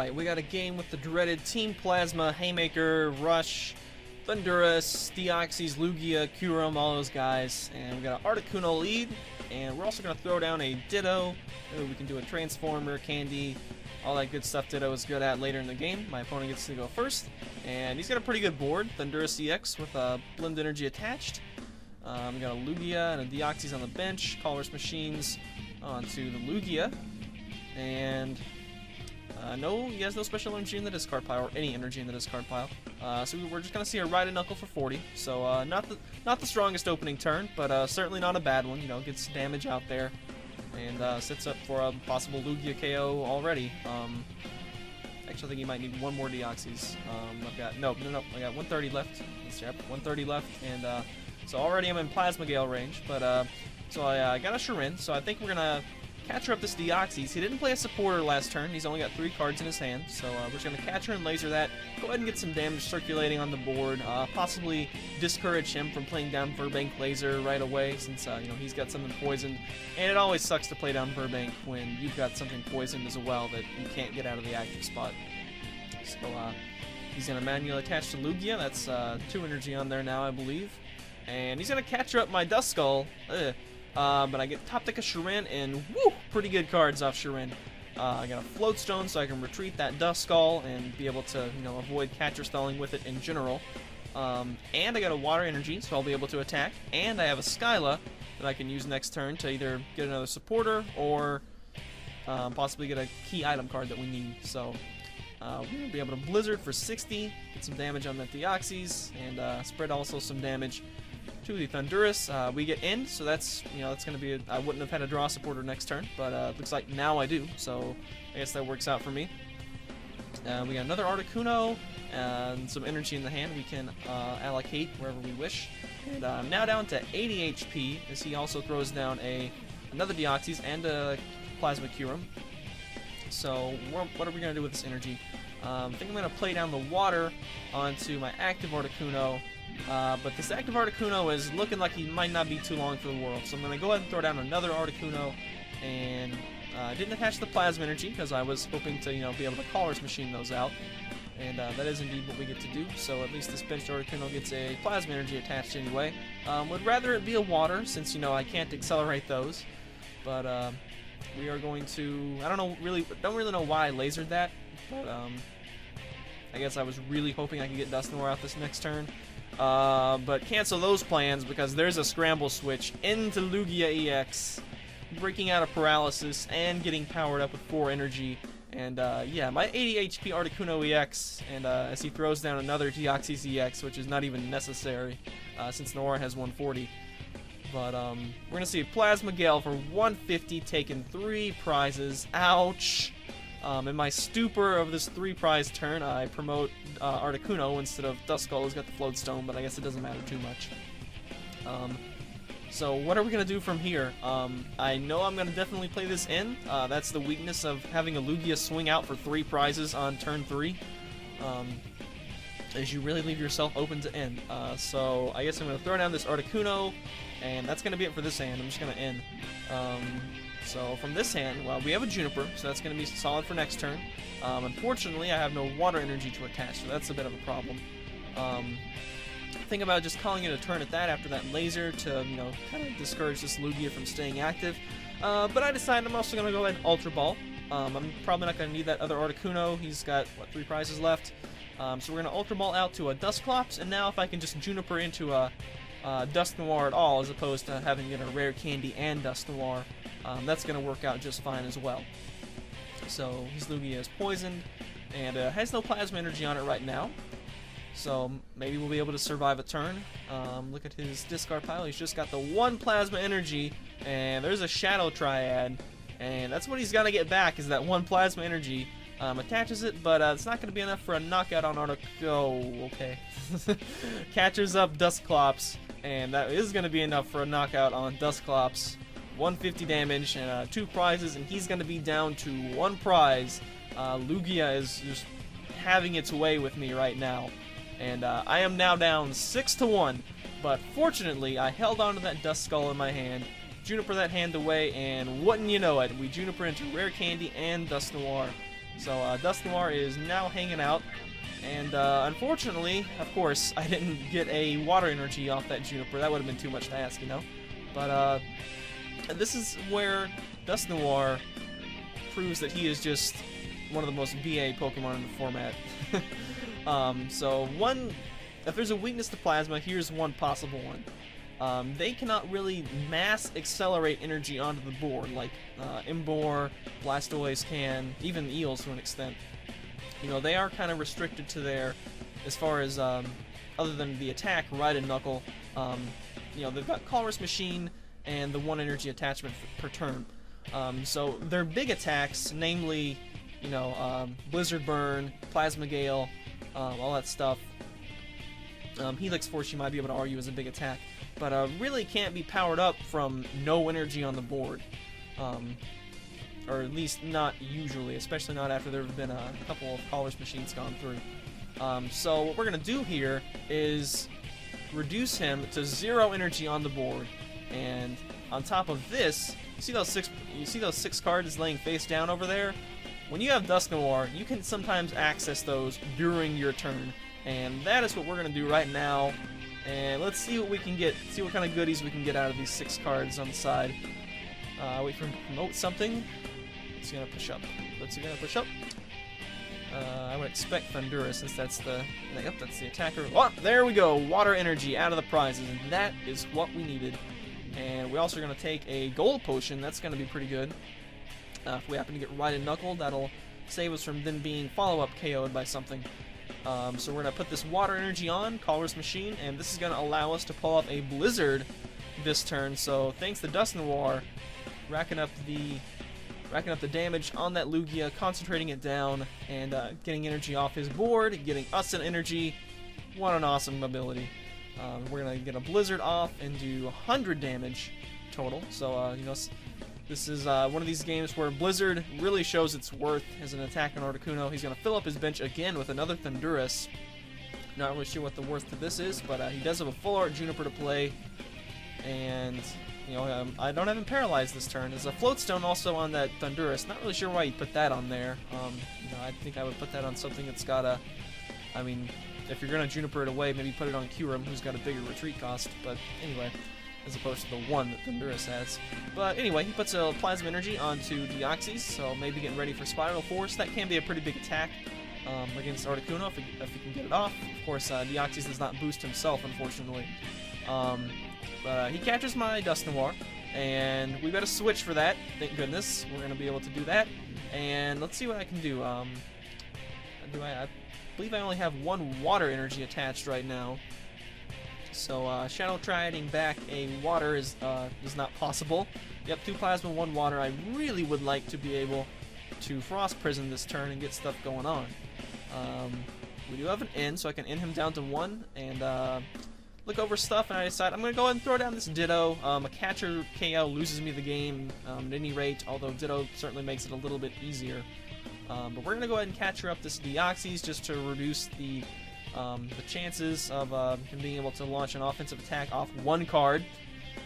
Alright, we got a game with the dreaded Team Plasma, Haymaker, Rush, Thundurus, Deoxys, Lugia, Kyurem, all those guys. And we got an Articuno lead, and we're also going to throw down a Ditto. We can do a Transformer, Candy, all that good stuff Ditto is good at later in the game. My opponent gets to go first, and he's got a pretty good board. Thundurus EX with a Blend Energy attached. We got a Lugia and a Deoxys on the bench, Colorless Machines onto the Lugia, and no, he has no special energy in the discard pile, or any energy in the discard pile. So we're just gonna see a Ride and Knuckle for 40. So not the strongest opening turn, but certainly not a bad one. You know, gets damage out there, and sets up for a possible Lugia KO already. Actually, I think he might need one more Deoxys. I've got no. I got 130 left. Yep, 130 left, and so already I'm in Plasma Gale range. But so I got a Shirin. So I think we're gonna catcher up this Deoxys. He didn't play a supporter last turn. He's only got 3 cards in his hand. So we're just going to catcher and laser that. Go ahead and get some damage circulating on the board. Possibly discourage him from playing down Verbank Laser right away, since you know, he's got something poisoned. And it always sucks to play down Verbank when you've got something poisoned as well that you can't get out of the active spot. So he's going to manually attach to Lugia. That's 2 energy on there now, I believe. And he's going to catcher up my Duskull. But I get top deck of Shirin, and woo, pretty good cards off Shirin. I got a Float Stone, so I can retreat that Duskull and be able to, you know, avoid catcher stalling with it in general. And I got a Water Energy, so I'll be able to attack. And I have a Skyla that I can use next turn to either get another supporter or possibly get a key item card that we need. So we're going to be able to Blizzard for 60, get some damage on the Deoxys, and spread also some damage to the Thundurus. We get in, so that's, you know, that's going to be I wouldn't have had a draw supporter next turn, but it looks like now I do, so I guess that works out for me. We got another Articuno and some energy in the hand we can allocate wherever we wish. And I'm now down to 80 HP, as he also throws down another Deoxys and a Plasma Kyurem. So what are we going to do with this energy? I think I'm going to play down the water onto my active Articuno. But this active Articuno is looking like he might not be too long for the world. So I'm going to go ahead and throw down another Articuno. And I didn't attach the Plasma Energy because I was hoping to, you know, be able to Colorless Machine those out. And that is indeed what we get to do. So at least this benched Articuno gets a Plasma Energy attached anyway. Would rather it be a water, since, you know, I can't accelerate those. But we are going to, don't really know why I lasered that. But I guess I was really hoping I could get dusknoir out this next turn. But cancel those plans because there's a scramble switch into Lugia EX, breaking out of paralysis and getting powered up with 4 energy. And yeah, my 80 HP Articuno EX, and as he throws down another Deoxys EX, which is not even necessary since Noir has 140. But we're gonna see a Plasma Gale for 150, taking 3 prizes. Ouch! In my stupor of this 3-prize turn, I promote Articuno instead of Duskull, who's got the Float Stone, but I guess it doesn't matter too much. So what are we going to do from here? I know I'm going to definitely play this in. That's the weakness of having a Lugia swing out for 3 prizes on turn 3. Is you really leave yourself open to end. So I guess I'm going to throw down this Articuno, and that's going to be it for this hand. I'm just going to end. So from this hand, well, we have a Juniper, so that's going to be solid for next turn. Unfortunately, I have no water energy to attach, so that's a bit of a problem. Think about just calling it a turn at that after that laser to, you know, kind of discourage this Lugia from staying active. But I decided I'm also going to go ahead and Ultra Ball. I'm probably not going to need that other Articuno. He's got, what, 3 prizes left. So we're going to Ultra Ball out to a Dusclops, and now if I can just Juniper into a dusknoir at all, as opposed to having to get a Rare Candy and dusknoir, that's going to work out just fine as well. So his Lugia is poisoned and has no Plasma Energy on it right now. So maybe we'll be able to survive a turn. Look at his discard pile. He's just got the 1 Plasma Energy, and there's a Shadow Triad. And that's what he's got to get back, is that 1 Plasma Energy. Attaches it, but it's not going to be enough for a knockout on Articuno. Oh, okay. Catches up Dusclops, and that is going to be enough for a knockout on Dusclops. 150 damage and 2 prizes, and he's going to be down to 1 prize. Lugia is just having its way with me right now, and I am now down 6-1. But fortunately, I held on to that Duskull in my hand, Juniper that hand away, and wouldn't you know it, we Juniper into Rare Candy and dusknoir. So Dusknoir is now hanging out, and unfortunately, of course, I didn't get a water energy off that Juniper. That would have been too much to ask, you know. But this is where Dusknoir proves that he is just one of the most BA Pokemon in the format. So if there's a weakness to Plasma, here's one possible one. They cannot really mass accelerate energy onto the board like Imbor, Blastoise can, even Eels to an extent. You know, they are kind of restricted to their, as far as, other than the attack, Ride and Knuckle, you know, they've got Colress Machine and the 1 energy attachment per turn. So their big attacks, namely, you know, Blizzard Burn, Plasma Gale, all that stuff. Helix Force you might be able to argue is a big attack, but really can't be powered up from no energy on the board. Or at least not usually, especially not after there have been a couple of Colress Machines gone through. So what we're going to do here is reduce him to 0 energy on the board, and on top of this, you see those six cards laying face down over there? When you have Dusknoir, you can sometimes access those during your turn, and that is what we're going to do right now. And let's see what we can get, see what kind of goodies we can get out of these 6 cards on the side. Wait for him to promote something. What's he going to push up? What's he going to push up? I would expect Thundurus, since that's the... Yep, that's the attacker. Oh, there we go! Water energy out of the prizes, and that is what we needed. And we're also going to take a gold potion. That's going to be pretty good. If we happen to get Ride and Knuckle, that'll save us from then being follow-up KO'd by something. So we're going to put this water energy on, Colress Machine, and this is going to allow us to pull off a Blizzard this turn. So thanks to Dusknoir, racking up the damage on that Lugia, concentrating it down, and getting energy off his board, getting us an energy. What an awesome ability. We're going to get a Blizzard off and do 100 damage total. So, you know, this is one of these games where Blizzard really shows its worth as an attack on Articuno. He's going to fill up his bench again with another Thundurus. Not really sure what the worth to this is, but he does have a full art Juniper to play. And, you know, I don't have him paralyzed this turn. There's a Floatstone also on that Thundurus. Not really sure why you put that on there. You know, I think I would put that on something that's got a... I mean, if you're going to Juniper it away, maybe put it on Kyurem, who's got a bigger retreat cost. But anyway, as opposed to the one that Thundurus has. But anyway, he puts a Plasma Energy onto Deoxys, so maybe getting ready for Spiral Force. That can be a pretty big attack against Articuno if he can get it off. Of course, Deoxys does not boost himself, unfortunately. But he catches my Dusknoir, and we got a switch for that. Thank goodness. We're going to be able to do that. And let's see what I can do. I believe I only have 1 water energy attached right now. So Shadow Triading back a water is not possible. Yep, 2 plasma, 1 water. I really would like to be able to Frost Prison this turn and get stuff going on. We do have an N, so I can N him down to 1 and look over stuff, and I decide I'm going to go ahead and throw down this Ditto. A catcher KO loses me the game at any rate, although Ditto certainly makes it a little bit easier. But we're going to go ahead and catcher up this Deoxys just to reduce the chances of him being able to launch an offensive attack off 1 card.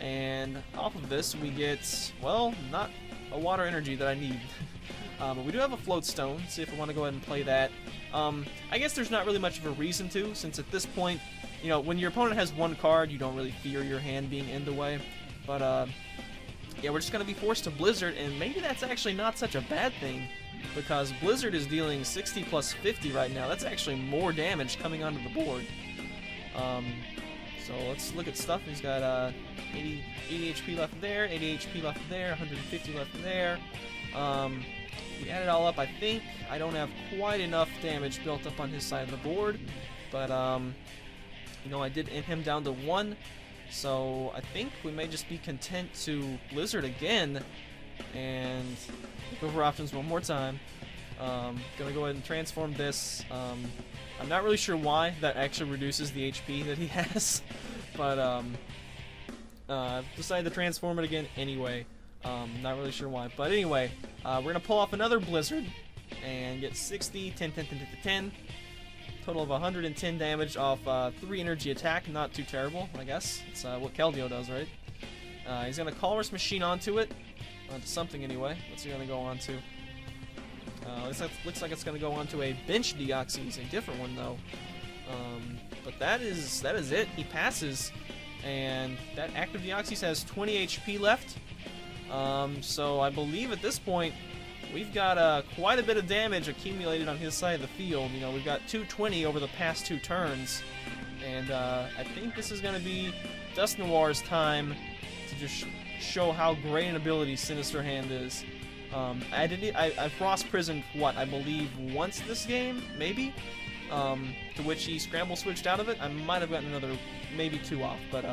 And off of this we get, well, not a water energy that I need. But we do have a Floatstone. See if I want to go ahead and play that. I guess there's not really much of a reason to, since at this point, you know, when your opponent has 1 card, you don't really fear your hand being ended away. But yeah, we're just going to be forced to Blizzard, and maybe that's actually not such a bad thing, because Blizzard is dealing 60 plus 50 right now. That's actually more damage coming onto the board. So let's look at stuff. He's got 80 HP left there, 80 HP left there, 150 left there. We add it all up, I think. I don't have quite enough damage built up on his side of the board, but you know, I did end him down to 1, so I think we may just be content to Blizzard again and look over options one more time. Gonna go ahead and transform this. I'm not really sure why that actually reduces the HP that he has, but decided to transform it again anyway. Not really sure why, but anyway, we're gonna pull off another Blizzard and get 60, 10, 10, 10, 10, 10. Total of 110 damage off 3 energy attack. Not too terrible, I guess. It's what Keldeo does, right? He's gonna Colress Machine onto it, onto something anyway. What's he gonna go on to? Looks like it's going to go on to a bench Deoxys, a different one though. But that is it. He passes, and that active Deoxys has 20 HP left. So I believe at this point we've got quite a bit of damage accumulated on his side of the field. You know, we've got 220 over the past 2 turns, and I think this is going to be Dusknoir's time to just show how great an ability Sinister Hand is. I Frost Prisoned, what, I believe once this game, maybe? To which he scramble switched out of it. I might have gotten another, maybe 2 off, but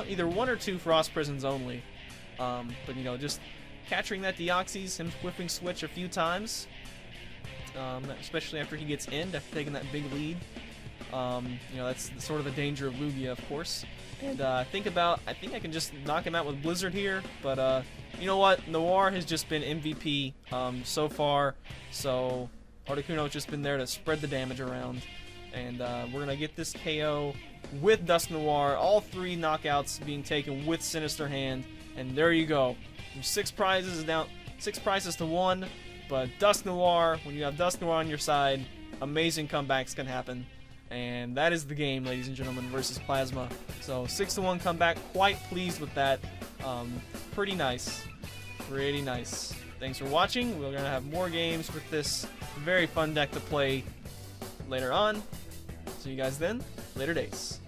either 1 or 2 Frost Prisons only. But you know, just capturing that Deoxys, him whiffing switch a few times, especially after he gets in, after taking that big lead. You know, that's sort of the danger of Lugia, of course. And I think I can just knock him out with Blizzard here, but you know what? Noir has just been MVP so far, so Articuno has just been there to spread the damage around. And we're gonna get this KO with Dusknoir, all 3 knockouts being taken with Sinister Hand, and there you go. From 6 prizes down, 6 prizes to 1, but Dusknoir, when you have Dusknoir on your side, amazing comebacks can happen. And that is the game, ladies and gentlemen, versus Plasma. So 6-1 comeback, quite pleased with that. Pretty nice. Pretty nice. Thanks for watching. We're going to have more games with this very fun deck to play later on. See you guys then. Later days.